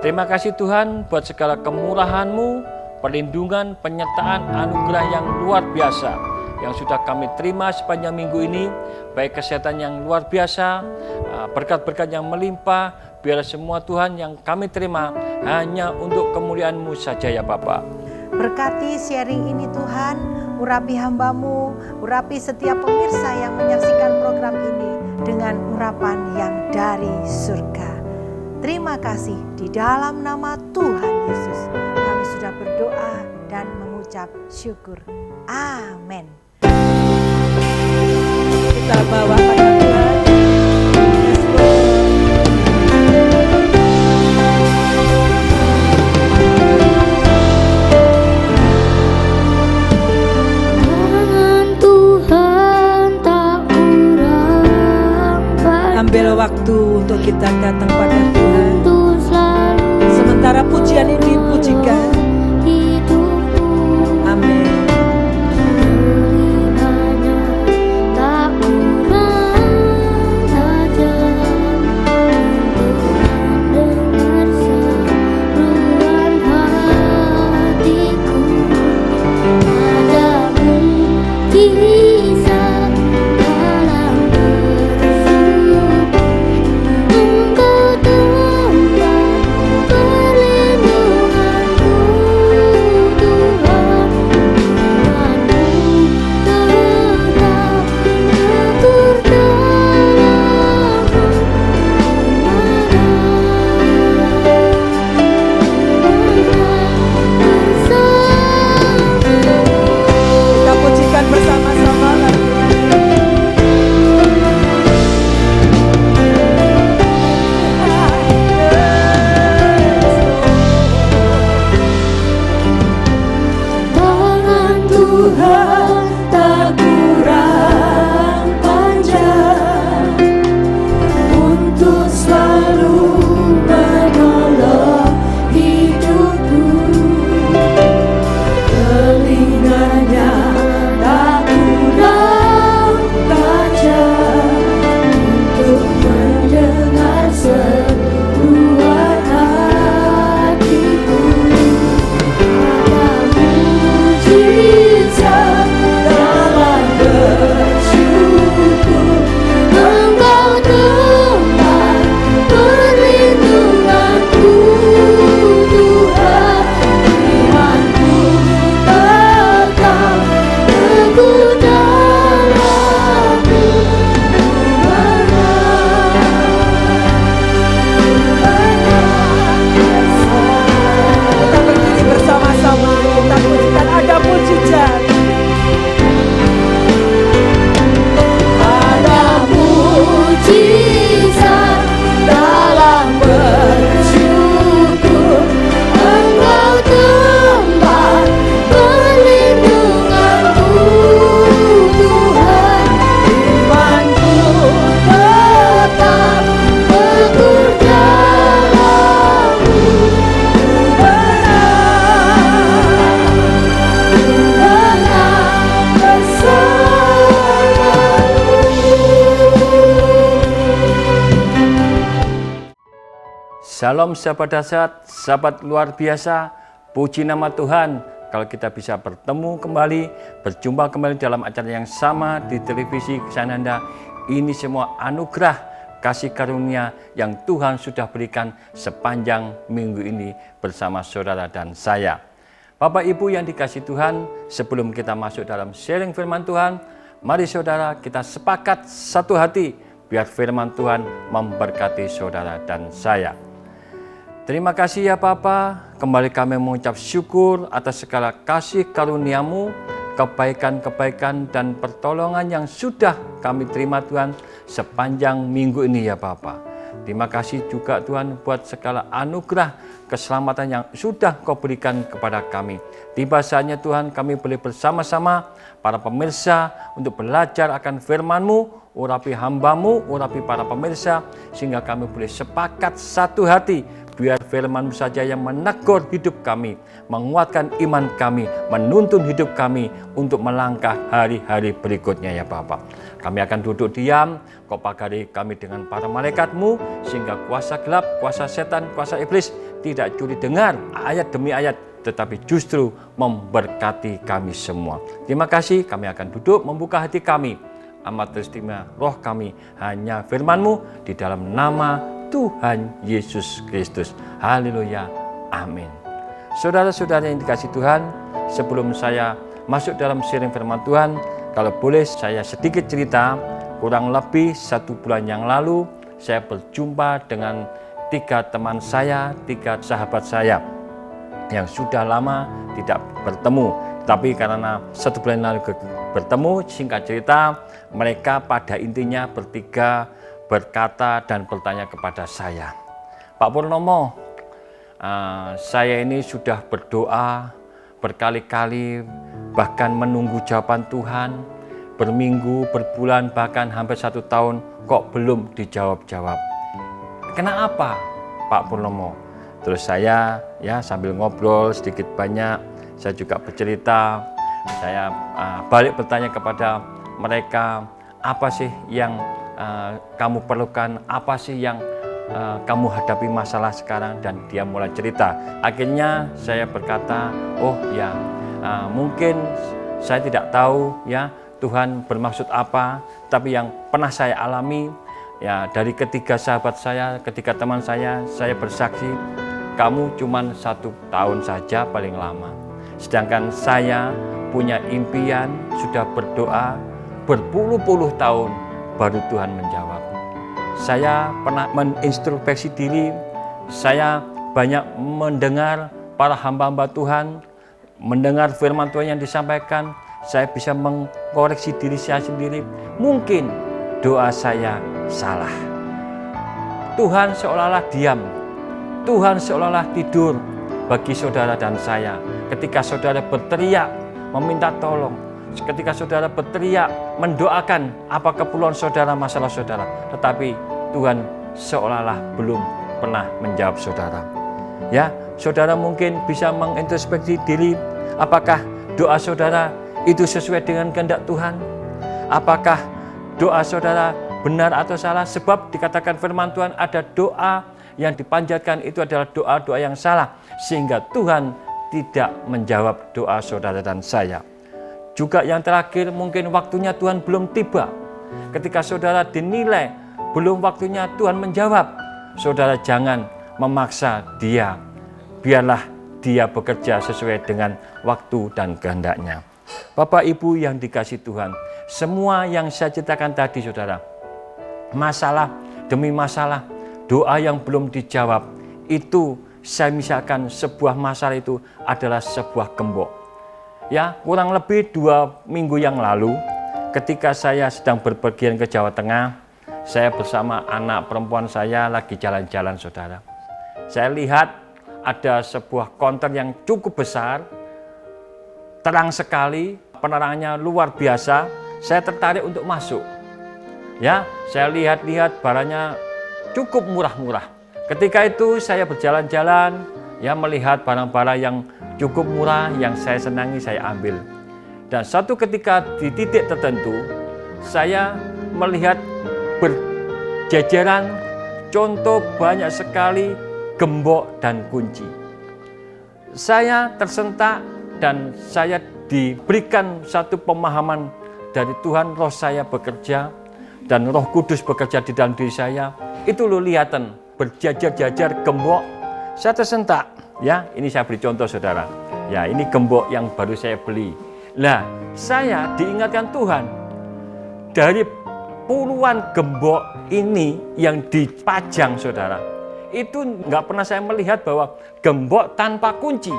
Terima kasih Tuhan buat segala kemurahan-Mu, perlindungan, penyertaan, anugerah yang luar biasa yang sudah kami terima sepanjang minggu ini, baik kesehatan yang luar biasa, berkat-berkat yang melimpah, biar semua Tuhan yang kami terima hanya untuk kemuliaan-Mu saja ya Bapa. Berkati sharing ini Tuhan, urapi hamba-Mu, urapi setiap pemirsa yang menyaksikan program ini dengan urapan yang dari surga. Terima kasih di dalam nama Tuhan Yesus. Kami sudah berdoa dan mengucap syukur. Amin. Kita bawa pada Tuhan. Yes, Lord. Ambil waktu untuk kita datang pada Tuhan. Sementara pujian ini dipujikan. Amin. Shalom sahabat dahsyat, sahabat luar biasa, puji nama Tuhan kalau kita bisa bertemu kembali, berjumpa kembali dalam acara yang sama di televisi kesayangan Anda. Ini semua anugerah kasih karunia yang Tuhan sudah berikan sepanjang minggu ini bersama saudara dan saya. Bapak Ibu yang dikasihi Tuhan, sebelum kita masuk dalam sharing firman Tuhan, mari saudara kita sepakat satu hati biar firman Tuhan memberkati saudara dan saya. Terima kasih ya Bapa, kembali kami mengucap syukur atas segala kasih karunia-Mu, kebaikan-kebaikan dan pertolongan yang sudah kami terima Tuhan sepanjang minggu ini ya Bapa. Terima kasih juga Tuhan buat segala anugerah keselamatan yang sudah Kau berikan kepada kami. Tiba saatnya Tuhan kami boleh bersama-sama para pemirsa untuk belajar akan firman-Mu, urapi hamba-Mu, urapi para pemirsa, sehingga kami boleh sepakat satu hati. Biar firman-Mu saja yang menegur hidup kami, menguatkan iman kami, menuntun hidup kami untuk melangkah hari-hari berikutnya ya Bapa. Kami akan duduk diam, Kau pagari kami dengan para malaikat-Mu, sehingga kuasa gelap, kuasa setan, kuasa iblis tidak curi dengar ayat demi ayat, tetapi justru memberkati kami semua. Terima kasih, kami akan duduk membuka hati kami. Amat istimewa roh kami, hanya firman-Mu di dalam nama Tuhan Yesus Kristus. Haleluya, amin. Saudara-saudara yang dikasihi Tuhan, sebelum saya masuk dalam sharing firman Tuhan, kalau boleh saya sedikit cerita. Kurang lebih 1 bulan yang lalu, saya berjumpa dengan 3 teman saya, 3 sahabat saya yang sudah lama tidak bertemu. Tapi karena 1 bulan lalu bertemu, singkat cerita, mereka pada intinya bertiga berkata dan bertanya kepada saya, Pak Purnomo, saya ini sudah berdoa berkali-kali, bahkan menunggu jawaban Tuhan, berminggu, berbulan, bahkan hampir 1 tahun, kok belum dijawab-jawab. Kenapa Pak Purnomo? Terus saya sambil ngobrol sedikit banyak, saya juga bercerita, saya balik bertanya kepada mereka, apa sih yang kamu perlukan, apa sih yang kamu hadapi masalah sekarang, dan dia mulai cerita. Akhirnya saya berkata, oh ya, mungkin saya tidak tahu ya Tuhan bermaksud apa, tapi yang pernah saya alami ya dari ketiga sahabat saya, ketiga teman saya bersaksi, kamu cuma 1 tahun saja paling lama. Sedangkan saya punya impian, sudah berdoa berpuluh-puluh tahun, baru Tuhan menjawab. Saya pernah menintrospeksi diri, saya banyak mendengar para hamba-hamba Tuhan, mendengar firman Tuhan yang disampaikan, saya bisa mengkoreksi diri saya sendiri. Mungkin doa saya salah. Tuhan seolah-olah diam, Tuhan seolah-olah tidur bagi saudara dan saya. Ketika saudara berteriak meminta tolong, ketika saudara berteriak mendoakan apa keperluan saudara, masalah saudara, tetapi Tuhan seolah-olah belum pernah menjawab saudara. Ya, saudara mungkin bisa mengintrospeksi diri, apakah doa saudara itu sesuai dengan kehendak Tuhan? Apakah doa saudara benar atau salah? Sebab dikatakan firman Tuhan, ada doa yang dipanjatkan itu adalah doa-doa yang salah, sehingga Tuhan tidak menjawab doa saudara dan saya. Juga yang terakhir, mungkin waktunya Tuhan belum tiba. Ketika saudara dinilai belum waktunya Tuhan menjawab, saudara jangan memaksa dia. Biarlah dia bekerja sesuai dengan waktu dan kehendaknya. Bapak Ibu yang dikasihi Tuhan, semua yang saya ceritakan tadi saudara, masalah demi masalah, doa yang belum dijawab, itu saya misalkan sebuah masalah itu adalah sebuah gembok. Ya, kurang lebih 2 minggu yang lalu, ketika saya sedang berpergian ke Jawa Tengah, saya bersama anak perempuan saya lagi jalan-jalan saudara. Saya lihat ada sebuah konter yang cukup besar, terang sekali, penerangannya luar biasa. Saya tertarik untuk masuk. Ya, saya lihat-lihat barangnya cukup murah-murah. Ketika itu saya berjalan-jalan, ya melihat barang-barang yang cukup murah, yang saya senangi saya ambil. Dan satu ketika di titik tertentu, saya melihat berjejeran contoh banyak sekali gembok dan kunci. Saya tersentak dan saya diberikan satu pemahaman dari Tuhan, roh saya bekerja dan Roh Kudus bekerja di dalam diri saya. Itu lo lihatan berjajar-jajar gembok. Saya tersentak. Ya, ini saya beri contoh saudara. Ya, ini gembok yang baru saya beli. Lah, saya diingatkan Tuhan dari puluhan gembok ini yang dipajang saudara. Itu nggak pernah saya melihat bahwa gembok tanpa kunci.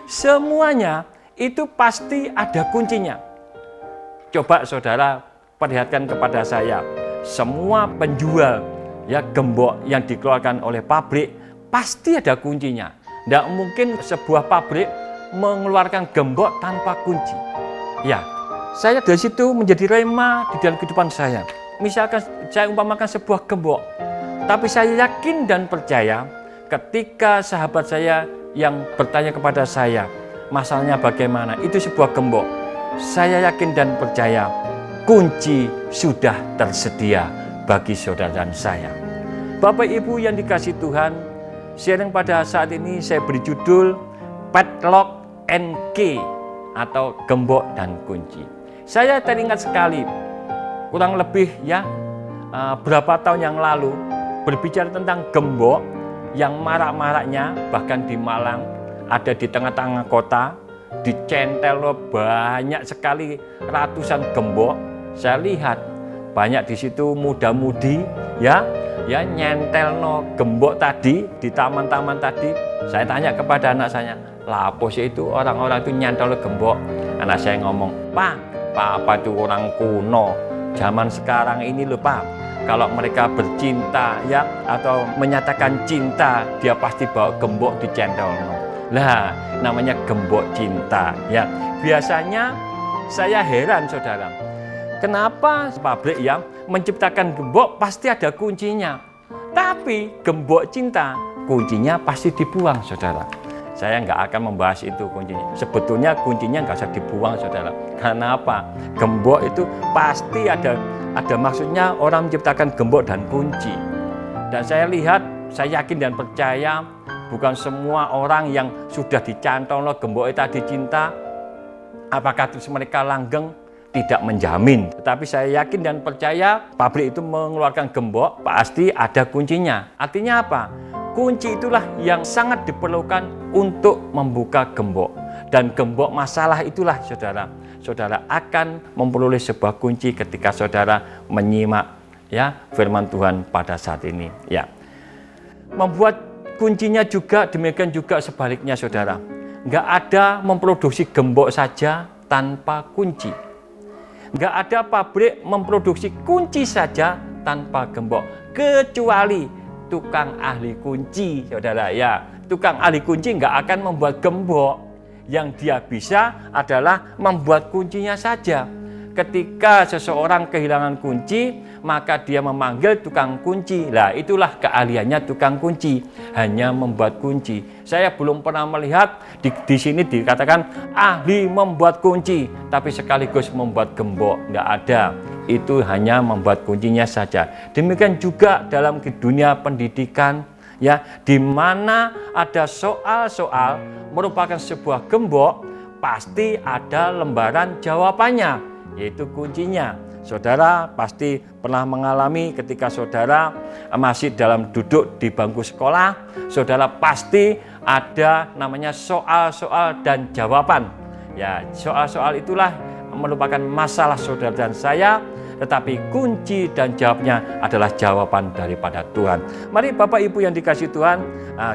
Semuanya itu pasti ada kuncinya. Coba saudara perlihatkan kepada saya, semua penjual ya gembok yang dikeluarkan oleh pabrik pasti ada kuncinya. Tidak mungkin sebuah pabrik mengeluarkan gembok tanpa kunci. Ya, saya dari situ menjadi rema di dalam kehidupan saya. Misalkan saya umpamakan sebuah gembok, tapi saya yakin dan percaya ketika sahabat saya yang bertanya kepada saya, masalahnya bagaimana, itu sebuah gembok. Saya yakin dan percaya kunci sudah tersedia bagi saudara dan saya. Bapak Ibu yang dikasihi Tuhan, sharing pada saat ini saya beri judul Padlock and Key atau gembok dan kunci. Saya teringat sekali kurang lebih berapa tahun yang lalu berbicara tentang gembok yang marak-maraknya, bahkan di Malang ada di tengah-tengah kota, dicentel banyak sekali ratusan gembok. Saya lihat banyak di situ muda-mudi nyentel gembok tadi di taman-taman tadi. Saya tanya kepada anak saya, lah apa sih itu orang-orang itu nyentel gembok? Anak saya ngomong, Pak itu orang kuno. Zaman sekarang ini loh Pak, kalau mereka bercinta atau menyatakan cinta, dia pasti bawa gembok dicentel. Lah, namanya gembok cinta ya. Biasanya saya heran saudara, kenapa pabrik yang menciptakan gembok pasti ada kuncinya, tapi gembok cinta kuncinya pasti dibuang saudara. Saya nggak akan membahas itu kuncinya. Sebetulnya kuncinya nggak usah dibuang saudara. Karena apa? Gembok itu pasti ada maksudnya orang menciptakan gembok dan kunci. Dan saya lihat, saya yakin dan percaya bukan semua orang yang sudah dicantol gembok itu tadi cinta, apakah terus mereka langgeng? Tidak menjamin, tetapi saya yakin dan percaya pabrik itu mengeluarkan gembok pasti ada kuncinya. Artinya apa? Kunci itulah yang sangat diperlukan untuk membuka gembok, dan gembok masalah itulah saudara akan memperoleh sebuah kunci ketika saudara menyimak firman Tuhan pada saat ini Membuat kuncinya juga demikian juga sebaliknya saudara. Nggak ada memproduksi gembok saja tanpa kunci. Nggak ada pabrik memproduksi kunci saja tanpa gembok, kecuali tukang ahli kunci, saudara Tukang ahli kunci nggak akan membuat gembok. Yang dia bisa adalah membuat kuncinya saja. Ketika seseorang kehilangan kunci, maka dia memanggil tukang kunci. Lah, itulah keahliannya tukang kunci, hanya membuat kunci. Saya belum pernah melihat di sini dikatakan ahli membuat kunci, tapi sekaligus membuat gembok. Nggak ada. Itu hanya membuat kuncinya saja. Demikian juga dalam dunia pendidikan, di mana ada soal-soal merupakan sebuah gembok, pasti ada lembaran jawabannya, yaitu kuncinya. Saudara pasti pernah mengalami ketika saudara masih dalam duduk di bangku sekolah, saudara pasti ada namanya soal-soal dan jawaban. Soal-soal itulah merupakan masalah saudara dan saya, tetapi kunci dan jawabnya adalah jawaban daripada Tuhan. Mari Bapak Ibu yang dikasihi Tuhan,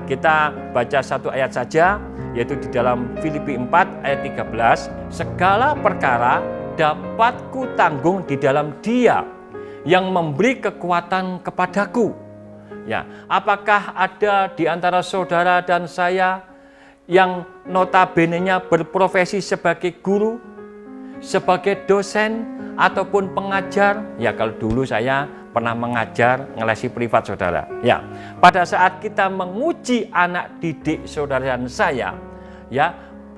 kita baca satu ayat saja, yaitu di dalam Filipi 4 ayat 13. Segala perkara dapat ku tanggung di dalam Dia yang memberi kekuatan kepadaku. Apakah ada di antara saudara dan saya yang notabene-nya berprofesi sebagai guru, sebagai dosen, ataupun pengajar? Kalau dulu saya pernah mengajar, ngelesi privat saudara. Pada saat kita menguji anak didik saudara dan saya,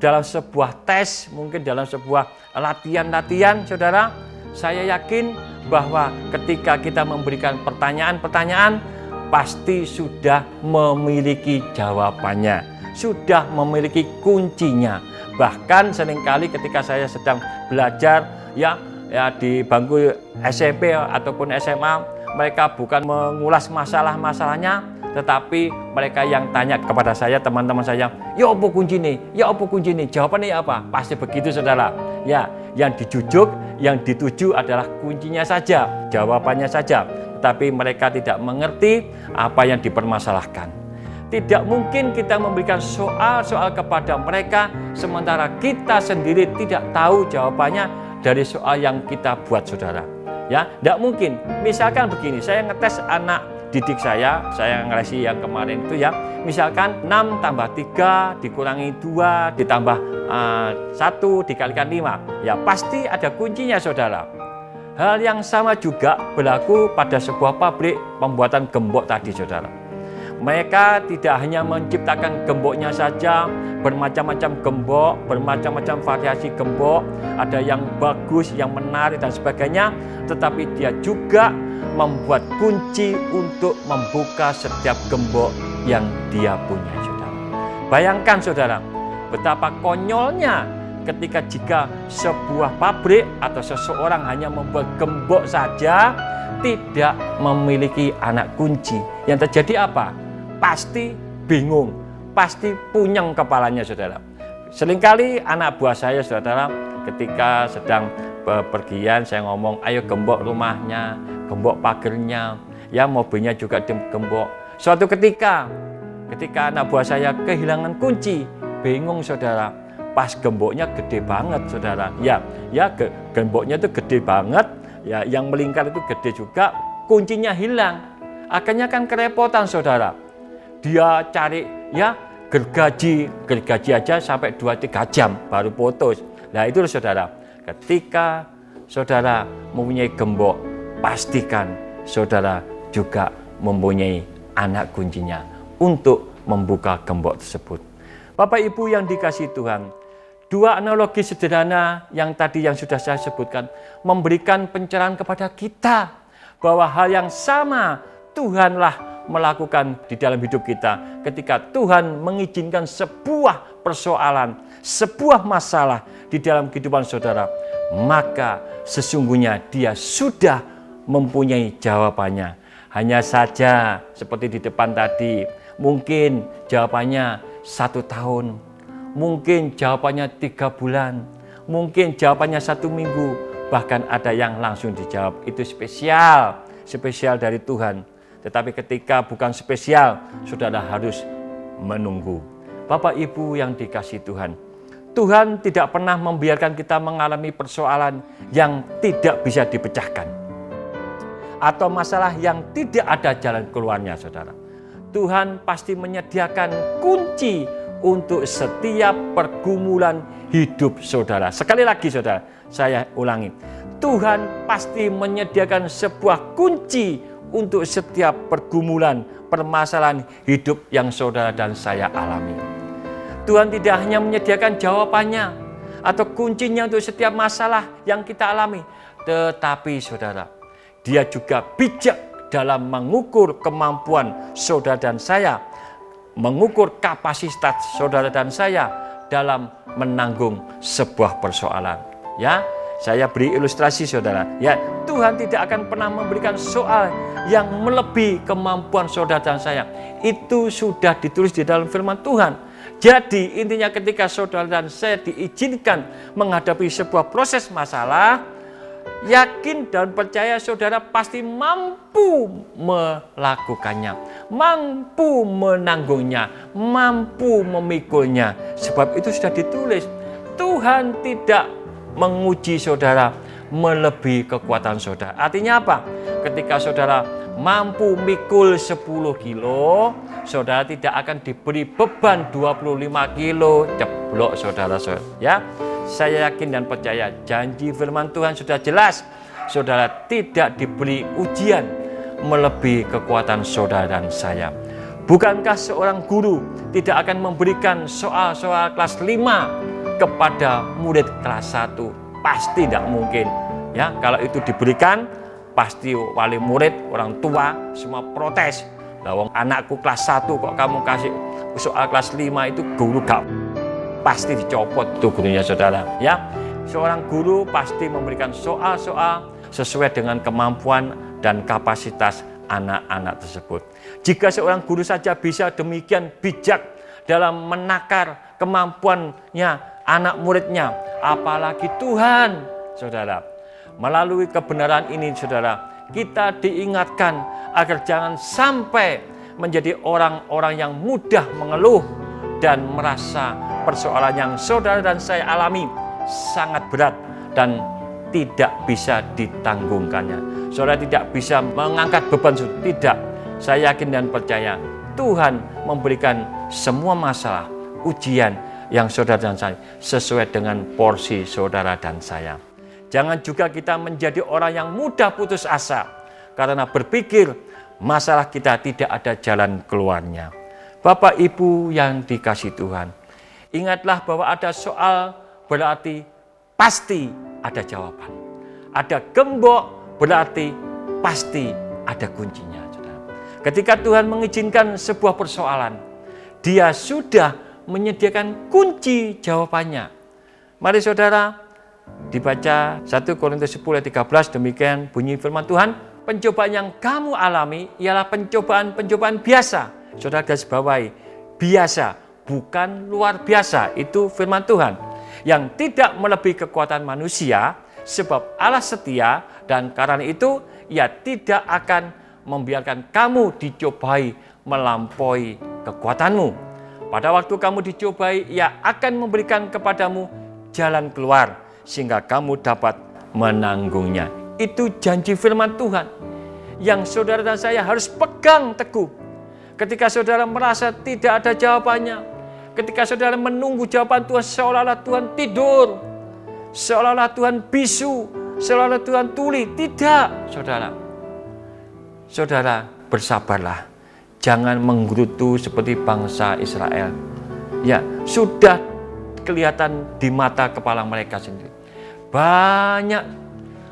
dalam sebuah tes, mungkin dalam sebuah latihan-latihan saudara, saya yakin bahwa ketika kita memberikan pertanyaan-pertanyaan, pasti sudah memiliki jawabannya, sudah memiliki kuncinya. Bahkan seringkali ketika saya sedang belajar di bangku SMP ataupun SMA, mereka bukan mengulas masalah-masalahnya, tetapi mereka yang tanya kepada saya, teman-teman saya, ya apa kunci nih? Ya apa kunci nih? Jawabannya apa? Pasti begitu saudara. Yang dijujuk, yang dituju adalah kuncinya saja, jawabannya saja. Tetapi mereka tidak mengerti apa yang dipermasalahkan. Tidak mungkin kita memberikan soal-soal kepada mereka, sementara kita sendiri tidak tahu jawabannya dari soal yang kita buat saudara. Tidak mungkin. Misalkan begini, saya ngetes anak didik saya ngelesi yang kemarin itu misalkan 6 tambah 3 dikurangi 2 ditambah 1 dikalikan 5. Pasti ada kuncinya saudara. Hal yang sama juga berlaku pada sebuah pabrik pembuatan gembok tadi saudara. Mereka tidak hanya menciptakan gemboknya saja, bermacam-macam gembok, bermacam-macam variasi gembok, ada yang bagus, yang menarik dan sebagainya, tetapi dia juga membuat kunci untuk membuka setiap gembok yang dia punya, saudara. Bayangkan, saudara, betapa konyolnya ketika jika sebuah pabrik atau seseorang hanya membuat gembok saja, tidak memiliki anak kunci. Yang terjadi apa? Pasti bingung, pasti punyeng kepalanya, saudara. Seringkali anak buah saya, saudara, ketika sedang bepergian, saya ngomong, ayo gembok rumahnya, gembok pagernya, ya mobilnya juga digembok. Suatu ketika anak buah saya kehilangan kunci, bingung, saudara. Pas gemboknya gede banget, saudara. Ya, gemboknya itu gede banget. Ya, yang melingkar itu gede juga, kuncinya hilang. Akhirnya kan kerepotan, saudara. Dia cari, ya, gergaji aja sampai 2-3 jam baru putus. Nah, itu saudara. Ketika saudara mempunyai gembok, pastikan saudara juga mempunyai anak kuncinya untuk membuka gembok tersebut. Bapak Ibu yang dikasihi Tuhan, dua analogi sederhana yang tadi yang sudah saya sebutkan memberikan pencerahan kepada kita bahwa hal yang sama Tuhanlah melakukan di dalam hidup kita ketika Tuhan mengizinkan sebuah persoalan, sebuah masalah di dalam kehidupan saudara, maka sesungguhnya Dia sudah mempunyai jawabannya. Hanya saja seperti di depan tadi, mungkin jawabannya 1 tahun, mungkin jawabannya 3 bulan, mungkin jawabannya 1 minggu, bahkan ada yang langsung dijawab. Itu spesial dari Tuhan. Tetapi ketika bukan spesial, saudara harus menunggu. Bapak Ibu yang dikasihi Tuhan, Tuhan tidak pernah membiarkan kita mengalami persoalan yang tidak bisa dipecahkan, atau masalah yang tidak ada jalan keluarnya, saudara. Tuhan pasti menyediakan kunci untuk setiap pergumulan hidup saudara. Sekali lagi, saudara, saya ulangi. Tuhan pasti menyediakan sebuah kunci untuk setiap pergumulan, permasalahan hidup yang saudara dan saya alami. Tuhan tidak hanya menyediakan jawabannya atau kuncinya untuk setiap masalah yang kita alami, tetapi saudara, Dia juga bijak dalam mengukur kemampuan saudara dan saya, mengukur kapasitas saudara dan saya dalam menanggung sebuah persoalan. Ya, saya beri ilustrasi, saudara. Ya, Tuhan tidak akan pernah memberikan soal yang melebihi kemampuan saudara dan saya. Itu sudah ditulis di dalam firman Tuhan. Jadi intinya ketika saudara dan saya diizinkan menghadapi sebuah proses masalah, yakin dan percaya saudara pasti mampu melakukannya, mampu menanggungnya, mampu memikulnya. Sebab itu sudah ditulis, Tuhan tidak menguji saudara melebihi kekuatan saudara. Artinya apa? Ketika saudara mampu mikul 10 kilo, saudara tidak akan diberi beban 25 kilo, jeblok saudara. Ya, saya yakin dan percaya janji firman Tuhan sudah jelas. Saudara tidak diberi ujian melebihi kekuatan saudara dan saya. Bukankah seorang guru tidak akan memberikan soal-soal kelas 5 kepada murid kelas 1? Pasti tidak mungkin. Ya, kalau itu diberikan, pasti wali murid, orang tua semua protes. Lawang anakku kelas 1 kok kamu kasih soal kelas 5, itu guru gak pasti dicopot tuh gurunya, saudara. Ya, seorang guru pasti memberikan soal-soal sesuai dengan kemampuan dan kapasitas anak-anak tersebut. Jika seorang guru saja bisa demikian bijak dalam menakar kemampuannya anak muridnya, apalagi Tuhan, saudara. Melalui kebenaran ini, saudara, kita diingatkan agar jangan sampai menjadi orang-orang yang mudah mengeluh dan merasa persoalan yang saudara dan saya alami sangat berat dan tidak bisa ditanggungkannya. Saudara tidak bisa mengangkat beban, tidak. Saya yakin dan percaya Tuhan memberikan semua masalah, ujian yang saudara dan saya sesuai dengan porsi saudara dan saya. Jangan juga kita menjadi orang yang mudah putus asa karena berpikir masalah kita tidak ada jalan keluarnya. Bapak Ibu yang dikasihi Tuhan, ingatlah bahwa ada soal berarti pasti ada jawaban. Ada gembok berarti pasti ada kuncinya, saudara. Ketika Tuhan mengizinkan sebuah persoalan, Dia sudah menyediakan kunci jawabannya. Mari saudara, dibaca 1 Korintus 10 ayat 13, demikian bunyi firman Tuhan. Pencobaan yang kamu alami ialah pencobaan biasa. Saudara garis bawahi, biasa, bukan luar biasa. Itu firman Tuhan. Yang tidak melebihi kekuatan manusia, sebab Allah setia, dan karena itu Ia tidak akan membiarkan kamu dicobai melampaui kekuatanmu. Pada waktu kamu dicobai, Ia akan memberikan kepadamu jalan keluar sehingga kamu dapat menanggungnya. Itu janji firman Tuhan yang saudara dan saya harus pegang teguh. Ketika saudara merasa tidak ada jawabannya, ketika saudara menunggu jawaban Tuhan, seolah-olah Tuhan tidur, seolah-olah Tuhan bisu, seolah-olah Tuhan tuli. Tidak, saudara. Saudara, bersabarlah. Jangan menggerutu seperti bangsa Israel. Ya, sudah kelihatan di mata kepala mereka sendiri. Banyak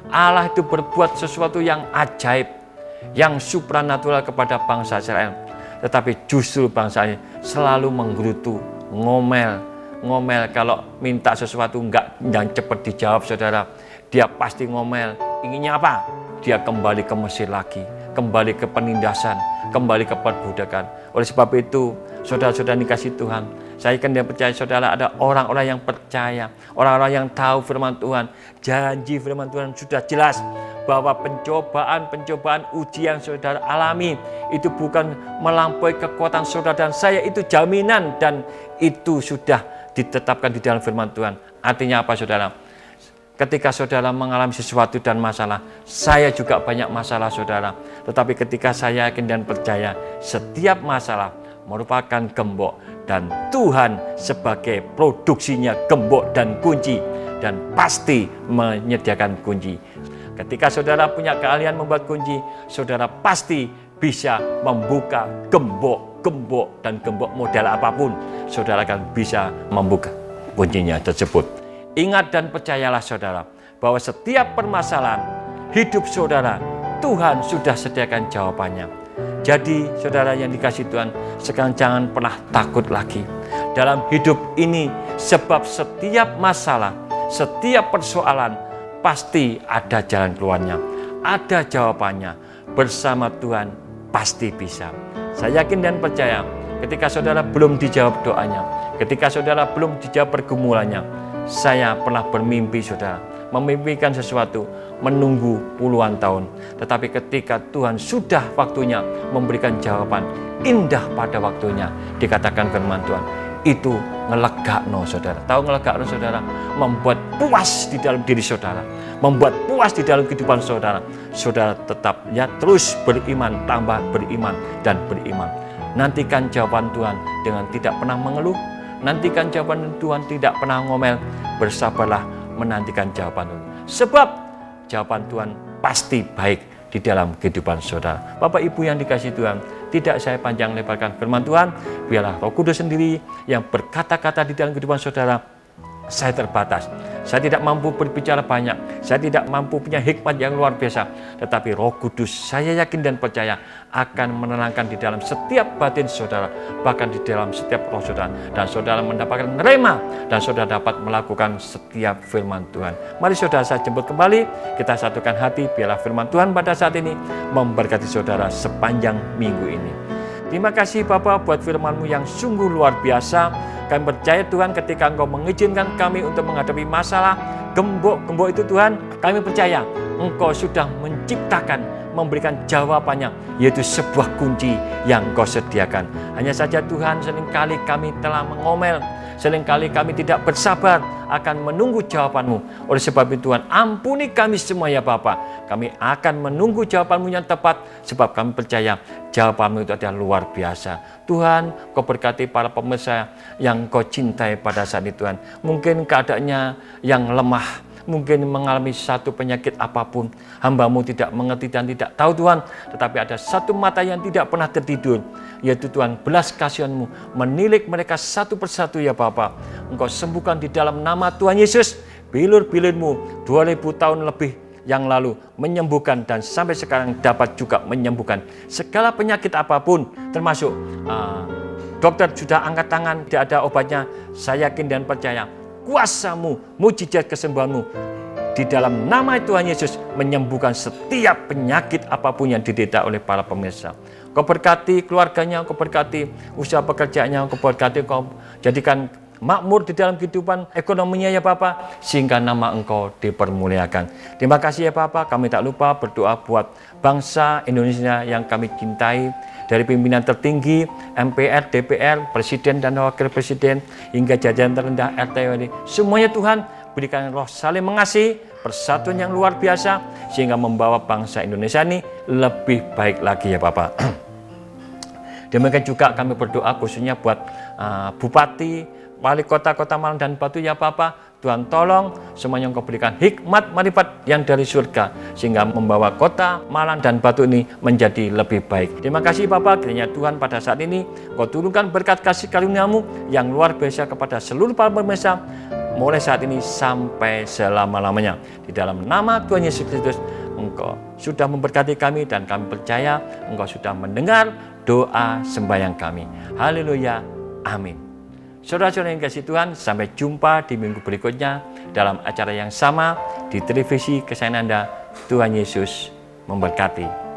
Allah itu berbuat sesuatu yang ajaib, yang supranatural kepada bangsa Israel. Tetapi justru bangsa ini selalu menggerutu, ngomel kalau minta sesuatu enggak dan cepat dijawab, saudara. Dia pasti ngomel. Inginnya apa? Dia kembali ke Mesir lagi, kembali ke penindasan, kembali ke perbudakan. Oleh sebab itu, saudara-saudara dikasih Tuhan, saya yakin dan percaya saudara ada orang-orang yang percaya, orang-orang yang tahu firman Tuhan. Janji firman Tuhan sudah jelas bahwa pencobaan ujian saudara alami itu bukan melampaui kekuatan saudara dan saya, itu jaminan dan itu sudah ditetapkan di dalam firman Tuhan. Artinya apa, saudara? Ketika saudara mengalami sesuatu dan masalah, saya juga banyak masalah, saudara. Tetapi ketika saya yakin dan percaya, setiap masalah merupakan gembok dan Tuhan sebagai produksinya gembok dan kunci dan pasti menyediakan kunci. Ketika saudara punya keahlian membuat kunci, saudara pasti bisa membuka gembok dan gembok model apapun. Saudara akan bisa membuka kuncinya tersebut. Ingat dan percayalah saudara, bahwa setiap permasalahan hidup saudara, Tuhan sudah sediakan jawabannya. Jadi saudara yang dikasih Tuhan, sekarang jangan pernah takut lagi dalam hidup ini. Sebab setiap masalah, setiap persoalan, pasti ada jalan keluarnya, ada jawabannya. Bersama Tuhan pasti bisa. Saya yakin dan percaya, ketika saudara belum dijawab doanya, ketika saudara belum dijawab pergumulannya, saya pernah bermimpi, saudara, memimpikan sesuatu, menunggu puluhan tahun. Tetapi ketika Tuhan sudah waktunya memberikan jawaban, indah pada waktunya, dikatakan firman Tuhan, itu ngelegakno, saudara. Tahu ngelegakno, saudara? Membuat puas di dalam diri saudara, membuat puas di dalam kehidupan saudara. Saudara tetap ya terus beriman, tambah beriman dan beriman. Nantikan jawaban Tuhan dengan tidak pernah mengeluh. Nantikan jawaban Tuhan, tidak pernah ngomel. Bersabarlah menantikan jawaban Tuhan. Sebab jawaban Tuhan pasti baik di dalam kehidupan saudara. Bapak Ibu yang dikasihi Tuhan, tidak saya panjang lebarkan firman Tuhan. Biarlah Roh Kudus sendiri yang berkata-kata di dalam kehidupan saudara. Saya terbatas, saya tidak mampu berbicara banyak, saya tidak mampu punya hikmat yang luar biasa. Tetapi Roh Kudus, saya yakin dan percaya akan menenangkan di dalam setiap batin saudara, bahkan di dalam setiap roh saudara. Dan saudara mendapatkan rema, dan saudara dapat melakukan setiap firman Tuhan. Mari saudara saya jemput kembali, kita satukan hati, biarlah firman Tuhan pada saat ini memberkati saudara sepanjang minggu ini. Terima kasih Bapa buat firman-Mu yang sungguh luar biasa. Kami percaya Tuhan, ketika Engkau mengizinkan kami untuk menghadapi masalah, gembok itu Tuhan, kami percaya Engkau sudah menciptakan, memberikan jawabannya, yaitu sebuah kunci yang Engkau sediakan. Hanya saja Tuhan, seringkali kami telah mengomel, seringkali kami tidak bersabar akan menunggu jawaban-Mu. Oleh sebab itu Tuhan, ampuni kami semua ya Bapa. Kami akan menunggu jawaban-Mu yang tepat, sebab kami percaya jawaban-Mu itu adalah luar biasa. Tuhan, Kau berkati para pemirsa yang Kau cintai pada saat itu Tuhan. Mungkin keadaannya yang lemah, mungkin mengalami satu penyakit apapun, hamba-Mu tidak mengerti dan tidak tahu Tuhan. Tetapi ada satu mata yang tidak pernah tertidur, yaitu Tuhan, belas kasihan-Mu menilik mereka satu persatu ya Bapa. Engkau sembuhkan di dalam nama Tuhan Yesus bilur-bilurmu 2000 tahun lebih yang lalu menyembuhkan dan sampai sekarang dapat juga menyembuhkan segala penyakit apapun, termasuk dokter sudah angkat tangan, tidak ada obatnya. Saya yakin dan percaya kuasa-Mu, mujizat kesembuhan-Mu di dalam nama Tuhan Yesus menyembuhkan setiap penyakit apapun yang diderita oleh para pemirsa. Kau berkati keluarganya, Kau berkati usaha pekerjaannya, Kau berkati, Kau jadikan makmur di dalam kehidupan ekonominya ya Bapa, sehingga nama Engkau dipermuliakan. Terima kasih ya Bapa, kami tak lupa berdoa buat bangsa Indonesia yang kami cintai, dari pimpinan tertinggi, MPR, DPR, Presiden dan Wakil Presiden, hingga jajaran terendah RT RW. Semuanya Tuhan, berikan roh saling mengasihi, persatuan yang luar biasa, sehingga membawa bangsa Indonesia ini lebih baik lagi ya Bapak. Demikian juga kami berdoa khususnya buat Bupati, Wali Kota Malang dan Batu ya Bapak. Tuhan tolong semuanya Engkau berikan hikmat marifat yang dari surga, sehingga membawa kota Malang dan Batu ini menjadi lebih baik. Terima kasih Bapak, kiranya Tuhan pada saat ini Kau turunkan berkat kasih karunia-Mu yang luar biasa kepada seluruh para pemirsa, mulai saat ini sampai selama-lamanya. Di dalam nama Tuhan Yesus Kristus, Engkau sudah memberkati kami dan kami percaya Engkau sudah mendengar doa sembahyang kami. Haleluya, amin. Saudara-saudara yang kasih Tuhan, sampai jumpa di minggu berikutnya dalam acara yang sama di televisi kesayangan Anda. Tuhan Yesus memberkati.